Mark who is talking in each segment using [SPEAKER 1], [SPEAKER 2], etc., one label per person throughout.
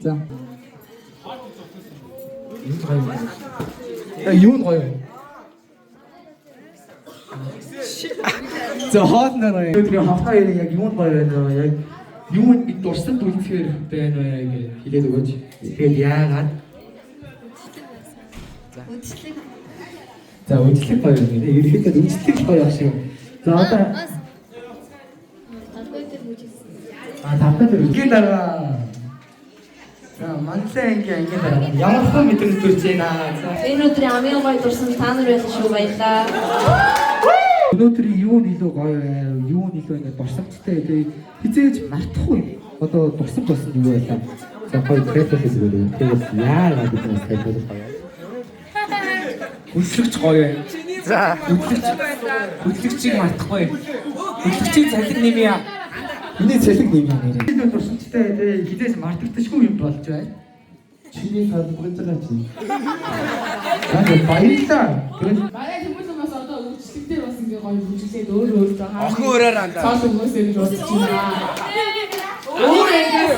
[SPEAKER 1] За. Юу нь гоё вэ? За хоолноо өдрийн хавтаа яг юу нь гоё вэ? Яг юу нь дурсанд үлдэхээр байна вэ гэж хэлээд өгөөч. Тэгээд яагаад?
[SPEAKER 2] Үдшилэг.
[SPEAKER 1] За үдшилэг гоё юм. Ерөнхийдөө үдшилэг гоё ах шиг. За одоо тавхад үгийн дараа. За манлаа ингийн дараа. Ямар хэн мэдрэмж төрж байна?
[SPEAKER 2] Энэ өдрийн амийн гоё дурсан та нар байх шүү баялаа.
[SPEAKER 1] Өнөөдрийн юу нь илүү гоё вэ? Юу нь илүү ингэ дурсамжтай тэгээд хизээж мартахгүй. Одоо дурсамж болсон юу байлаа? За гоё креатив хийгээрэй. Тэгээд яагаад гэж хэлэх гоё. Хөдлөгч гоё вэ? За хөдлөгчийг мартахгүй. Хөдлөгчийн цалин нэмье. Миний цалин нэмье нэрээ. Энэ дурсамжтай тэгээд хизээж мартагдчихгүй юм болж байна. Чиний салбарт байгаа чи. Баярлалаа.
[SPEAKER 3] Манай хүмүүс одоо үйлчлэгтэй бас ингээ гоё үйлчлээд өөр байгаа.
[SPEAKER 4] Охин өрөөр андаа.
[SPEAKER 3] Цааш хүмүүс энэ бодож байна. Өөр ингээ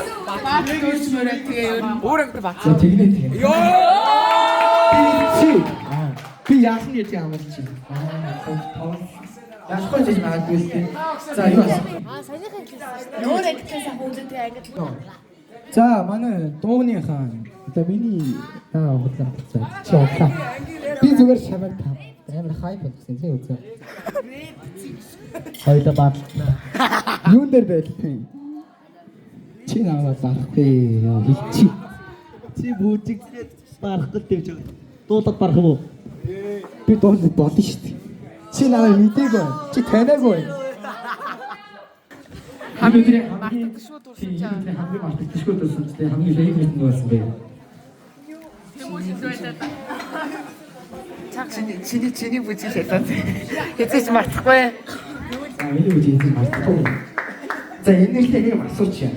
[SPEAKER 3] бат өөрчмөрөө тэгээ ер нь
[SPEAKER 4] Өөр ангид бат.
[SPEAKER 1] За тэгнэ тэгнэ.
[SPEAKER 4] Йоо!
[SPEAKER 1] Би яахны чи амарч чи. Яахгүй ч магадгүй л тийм. За юу асан?
[SPEAKER 2] Саяхан хэлсэн. Өөр ангитай сайхан үзэдэг ангид.
[SPEAKER 1] За манай дуугны хаан. Одоо миний худлаа болчихсон. Чи худлаа. Би зүгээр шавар тав. Амар хайп болсон тийм үү? Хоёулаа баадлаа. Юун дээр байлгүй? Чи намайг барахгүй хилчи. Чи бүжиг барахгүй тавьж байгаа. Дуулаад барах уу? Би дуулаад болно шүү дээ. Чи намайг мэдээгүй. Чи танаагүй. Хамгийн мартагдшгүй дурсамжтай хамгийн фейврэт нь болсон бэ.
[SPEAKER 4] Чиний бүжиг хэлээд. Хэзээ ч мартахгүй.
[SPEAKER 1] За миний бүжиг мартахгүй. За энэ нэртэй нэг асууч яа.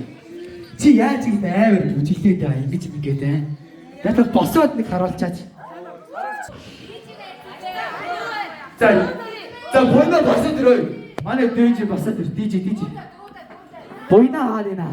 [SPEAKER 1] Чи яаж ингэ амар бүжиглээд байгаа ингэж ингээд аа. Яг босоод нэг харуулчаач. За бойно босоод ирөө. Манай дэж босоод ир диж. Бойна хаалина.